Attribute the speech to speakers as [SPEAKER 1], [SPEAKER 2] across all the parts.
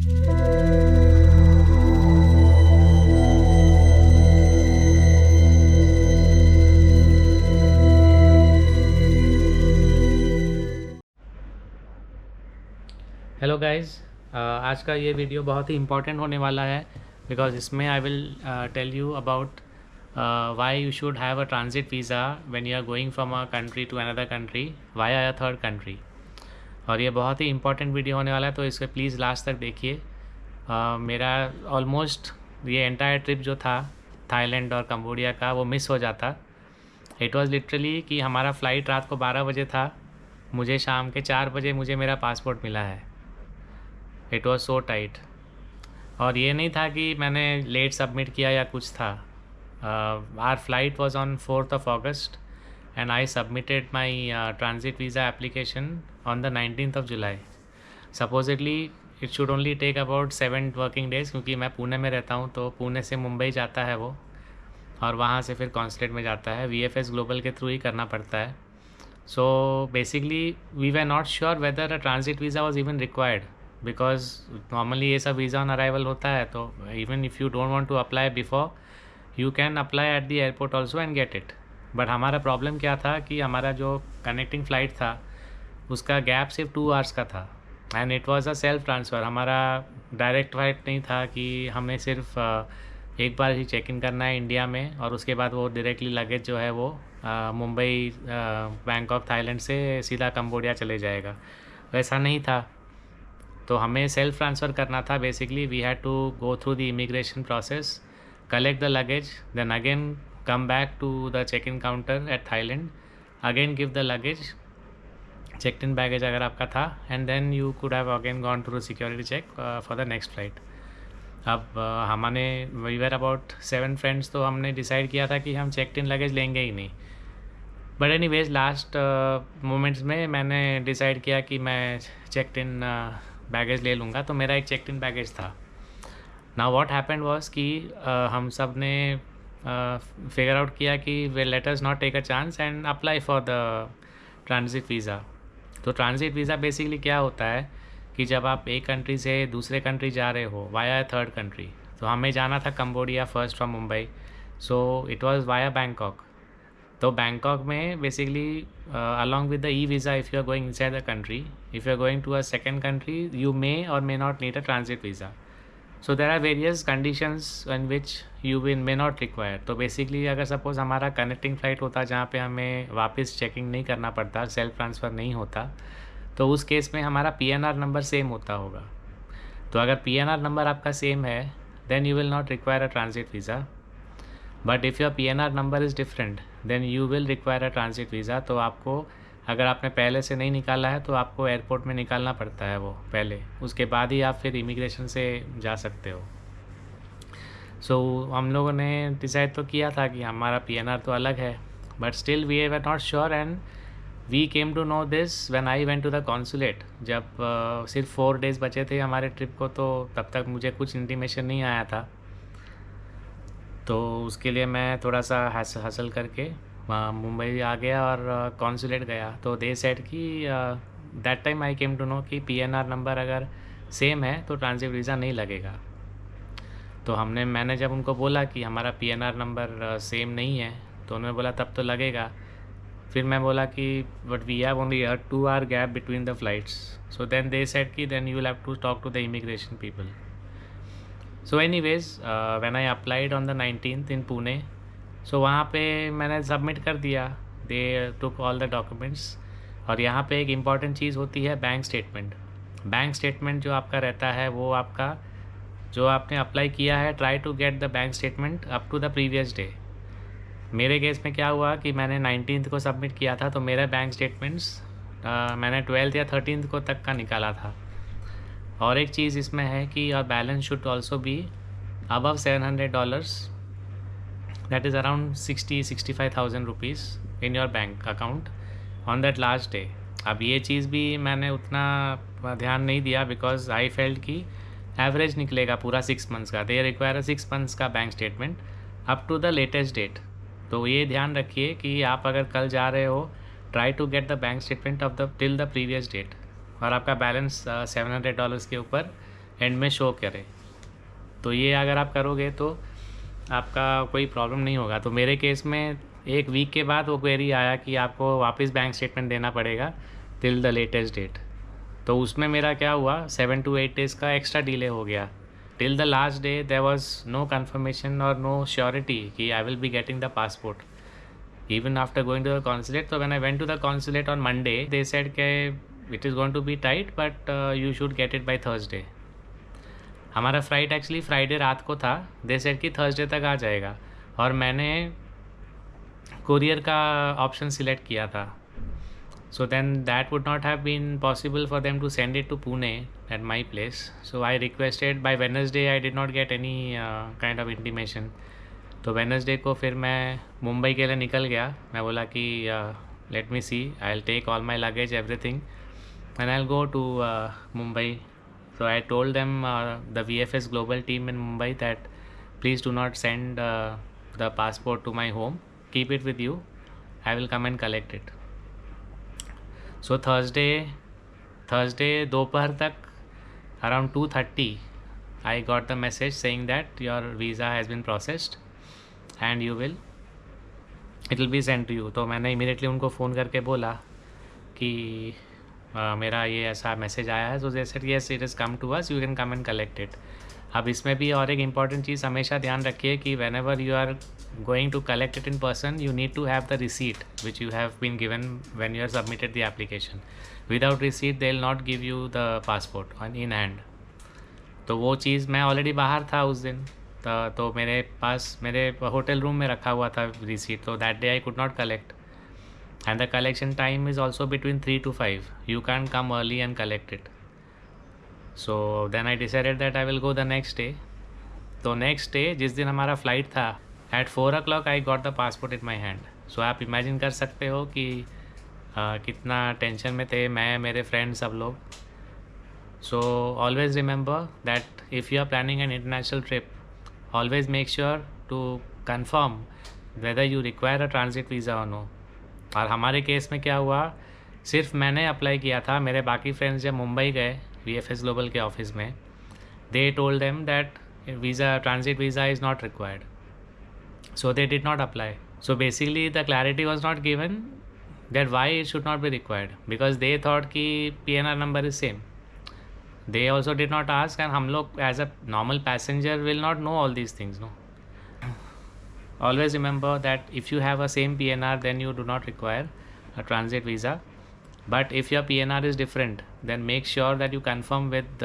[SPEAKER 1] Hello guys, आज का ये वीडियो बहुत ही इम्पोर्टेंट होने वाला है बिकॉज इसमें I will tell you about why you should have a transit visa when you are going from a country to another country via a third country. और ये बहुत ही इम्पोर्टेंट वीडियो होने वाला है, तो इसे प्लीज़ लास्ट तक देखिए। मेरा ऑलमोस्ट ये एंटायर ट्रिप जो था थाईलैंड और कंबोडिया का वो मिस हो जाता। इट वॉज़ लिटरली कि हमारा फ़्लाइट रात को 12 बजे था, मुझे शाम के 4 बजे मुझे मेरा पासपोर्ट मिला है। It was so tight. और ये नहीं था कि मैंने लेट सबमिट किया या कुछ था। Our flight was on 4th August and I submitted my transit visa application on the 19th July। Supposedly it should only take about 7 working days, क्योंकि मैं पुणे में रहता हूँ, तो पुणे से मुंबई जाता है वो, और वहाँ से फिर कॉन्सुलेट में जाता है। VFS ग्लोबल के थ्रू ही करना पड़ता है। So basically we were not sure whether a transit visa was even required, because normally ये सब वीज़ा ऑन अराइवल होता है, तो even if you don't want to apply before, you can apply at the airport also and get it. But हमारा problem क्या था कि हमारा जो कनेक्टिंग फ़्लाइट था उसका गैप सिर्फ 2 आवर्स का था, and it was a self transfer. हमारा डायरेक्ट फ़्लाइट नहीं था कि हमें सिर्फ एक बार ही चेक इन करना है इंडिया में, और उसके बाद वो डायरेक्टली लगेज जो है वो मुंबई बैंकॉक थाईलैंड से सीधा कंबोडिया चले जाएगा। वैसा नहीं था, तो हमें सेल्फ ट्रांसफ़र करना था। Basically we had to go through the immigration process, collect the luggage, then again come back to the check in counter at Thailand, again give the luggage, check in baggage अगर आपका था, and then you could have again gone through security check for the next flight. अब हमने we were about 7 friends, तो हमने decide किया था कि हम चेक इन लगेज लेंगे ही नहीं। बट एनीवेज लास्ट मोमेंट्स में मैंने डिसाइड किया कि मैं चेक इन बैगेज ले लूँगा, तो मेरा एक चेक इन बैगेज था। नाउ व्हाट हैपेंड वाज कि हम सब ने फिगर आउट किया कि we let us not take a chance and apply for the transit visa. तो ट्रांजिट वीज़ा बेसिकली क्या होता है कि जब आप एक कंट्री से दूसरे कंट्री जा रहे हो वाया थर्ड कंट्री, तो हमें जाना था Cambodia first from Mumbai, so it was via Bangkok. तो बैंकॉक में basically along with the e visa, if you are going inside the country, if you are going to a second country, you may or may not need a transit visa. So there are various conditions in which you will may not require. तो basically अगर suppose हमारा connecting flight होता जहाँ पे हमें वापस checking नहीं करना पड़ता, सेल्फ ट्रांसफ़र नहीं होता, तो उस केस में हमारा PNR नंबर सेम होता होगा। तो अगर PNR नंबर आपका सेम है, then you will not require a transit visa. But if your PNR number is different, then you will require a transit visa. तो आपको, अगर आपने पहले से नहीं निकाला है, तो आपको एयरपोर्ट में निकालना पड़ता है वो पहले, उसके बाद ही आप फिर इमिग्रेशन से जा सकते हो। सो हम लोगों ने डिसाइड तो किया था कि हमारा PNR तो अलग है, but still we were not sure, and we came to know this when I went to the consulate. जब सिर्फ 4 डेज़ बचे थे हमारे ट्रिप को, तो तब तक मुझे कुछ इंटीमेशन नहीं आया था। तो उसके लिए मैं थोड़ा सा हासिल करके मुंबई आ गया और कॉन्सुलेट गया। तो दे सेड कि that time I came to know कि PNR नंबर अगर सेम है तो ट्रांजिट वीज़ा नहीं लगेगा। तो मैंने जब उनको बोला कि हमारा PNR नंबर सेम नहीं है, तो उन्होंने बोला तब तो लगेगा। फिर मैं बोला कि but we have only a 2 hour gap between the flights. So then they said कि then you will have to talk to the immigration people. So anyways when I applied on the 19th in Pune, so वहाँ पे मैंने submit कर दिया, they took all the documents. और यहाँ पे एक इम्पॉर्टेंट चीज़ होती है बैंक स्टेटमेंट। बैंक स्टेटमेंट जो आपका रहता है वो आपका, जो आपने अप्लाई किया है, try to get the bank statement up to the previous day. मेरे केस में क्या हुआ कि मैंने 19th को सबमिट किया था, तो मेरा बैंक स्टेटमेंट्स मैंने 12th या 13th को तक का निकाला था। और एक चीज़ इसमें है कि your balance should also be above $700, that is around 60-65,000 rupees in your bank account on that last day. अब ये चीज़ भी मैंने उतना ध्यान नहीं दिया, बिकॉज आई फेल्ट कि एवरेज निकलेगा पूरा 6 मंथ्स का, दे रिक्वायर 6 मंथ्स का bank statement up to the latest date. तो ये ध्यान रखिए कि आप अगर कल जा रहे हो, try to get the bank statement of the till the previous date, और आपका बैलेंस $700 के ऊपर एंड में शो करे। तो ये अगर आप करोगे तो आपका कोई प्रॉब्लम नहीं होगा। तो मेरे केस में 1 वीक के बाद वो क्वेरी आया कि आपको वापस बैंक स्टेटमेंट देना पड़ेगा टिल द लेटेस्ट डेट। तो उसमें मेरा क्या हुआ, 7 to 8 डेज़ का एक्स्ट्रा डिले हो गया। Till the last day there was no confirmation और नो श्योरिटी कि I will be getting the passport even after going to the consulate. So when I went to the consulate on Monday, they said that it is going to be tight, but you should get it by Thursday. हमारा flight actually Friday रात को था, दे said कि Thursday तक आ जाएगा, और मैंने courier का ऑप्शन सिलेक्ट किया था। So then that would not have been possible for them to send it to Pune at my place. So I requested by Wednesday. I did not get any kind of intimation. तो Wednesday को फिर मैं मुंबई के लिए निकल गया। मैं बोला कि let me see, I will take all my luggage everything and I will go to Mumbai. So I told them, the VFS Global team in Mumbai, that please do not send the passport to my home. Keep it with you. I will come and collect it. So Thursday दोपहर तक around 2:30 I got the message saying that your visa has been processed and it will be sent to you. तो मैंने immediately उनको phone करके बोला कि मेरा ये ऐसा मैसेज आया है। So they said yes it is come to us, you can come and collect it. अब इसमें भी और एक इम्पॉर्टेंट चीज़ हमेशा ध्यान रखिए कि whenever you are going to collect it in person, you need to have the receipt which you have been given when you have submitted the application. Without receipt they will not give you the passport in hand. तो वो चीज़, मैं already बाहर था उस दिन, तो मेरे पास मेरे होटल रूम में रखा हुआ था रिसीट। तो that day I could not collect, and the collection time is also between 3 to 5. You can't come early and collect it. So then I decided that I will go the next day. तो next day जिस दिन हमारा flight था, at 4 o'clock I got the passport in my hand. So आप imagine कर सकते हो कि कितना टेंशन में थे मैं, मेरे फ्रेंड्स, सब लोग। So always remember that if you are planning an international trip, always make sure to confirm whether you require a transit visa or no. और हमारे केस में क्या हुआ, सिर्फ मैंने अप्लाई किया था, मेरे बाकी फ्रेंड्स जब मुंबई गए VFS ग्लोबल के ऑफिस में, they told them that visa, transit visa is not required, so they did not apply. So basically the clarity was not given that why it should not be required, because they thought कि PNR number is same. They also did not ask, and हम लोग as a normal passenger will not know all these things, no. Always remember that if you have a same PNR, then you do not require a transit visa. But if your PNR is different, then make sure that you confirm with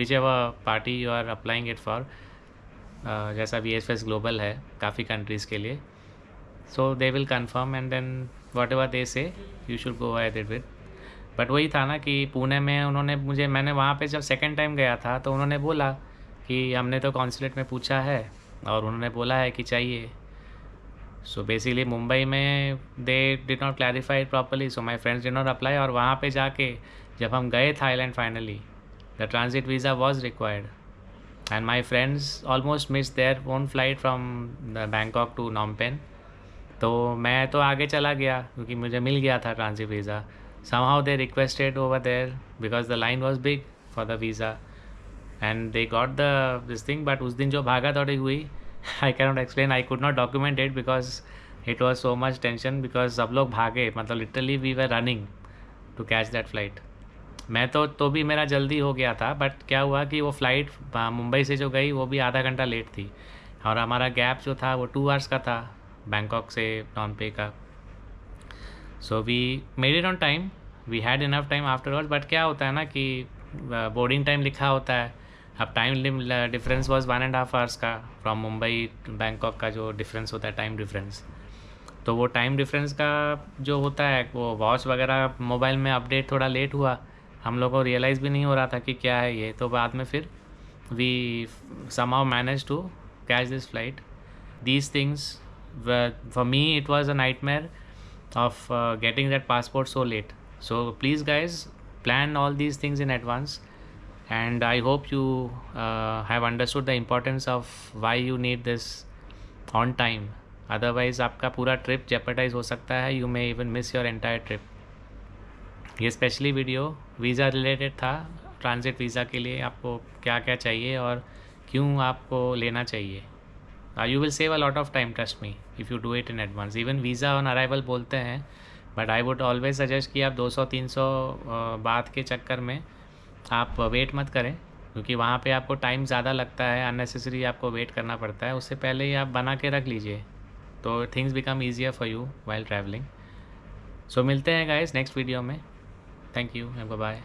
[SPEAKER 1] whichever party you are applying it for. जैसा VFS Global है काफ़ी countries के लिए, so they will confirm and then whatever they say you should go ahead with. But वही था ना कि पुणे में उन्होंने मैंने वहाँ पे जब सेकेंड टाइम गया था तो उन्होंने बोला कि हमने तो कॉन्सुलेट में पूछा है और उन्होंने बोला है कि चाहिए. सो बेसिकली मुंबई में they did not clarify it properly, so my friends did not apply. और वहाँ पे जाके जब हम गए Thailand, finally the transit visa was required and my friends almost miss their own flight from Bangkok to Phnom Penh. तो मैं तो आगे चला गया क्योंकि मुझे मिल गया था transit visa. somehow they requested over there because the line was big for the visa and they got this thing. But उस दिन जो भागा दौड़ी हुई, I cannot explain, I could not document it because it was so much tension, because सब लोग भागे, मतलब literally we were running to catch that flight. मैं तो भी मेरा जल्दी हो गया था, बट क्या हुआ कि वो फ़्लाइट मुंबई से जो गई वो भी आधा घंटा लेट थी और हमारा गैप जो था वो 2 hours का था बैंकॉक से नॉनपे का. So we made it on time, we had enough time afterwards. But क्या होता है ना कि बोर्डिंग टाइम लिखा होता है, अब टाइम डिफरेंस वॉज 1.5 hours का फ्रॉम मुंबई बैंकॉक का जो डिफरेंस होता है टाइम डिफरेंस. तो वो टाइम डिफरेंस का जो होता है वो वॉच वगैरह मोबाइल में अपडेट थोड़ा लेट हुआ, हम लोग को रियलाइज़ भी नहीं हो रहा था कि क्या है ये. तो बाद में फिर we somehow managed to catch this flight. These things were, for me it was a nightmare of getting that passport so late. So please guys, plan all these things in advance, and I hope you have understood the importance of why you need this on time. Otherwise आपका पूरा trip jeopardize हो सकता है, you may even miss your entire trip. ये specially video visa related था. Transit visa के लिए आपको क्या क्या चाहिए और क्यों आपको लेना चाहिए। You will save a lot of time, trust me, if you do it in advance. Even visa on arrival बोलते हैं, but I would always suggest कि आप 200-300 बात के चक्कर में आप वेट मत करें, क्योंकि वहाँ पे आपको टाइम ज़्यादा लगता है, अननेसेसरी आपको वेट करना पड़ता है। उससे पहले ही आप बना के रख लीजिए, तो things become easier for you while travelling. So मिलते हैं गाइस नेक्स्ट वीडियो में। Thank you, bye bye.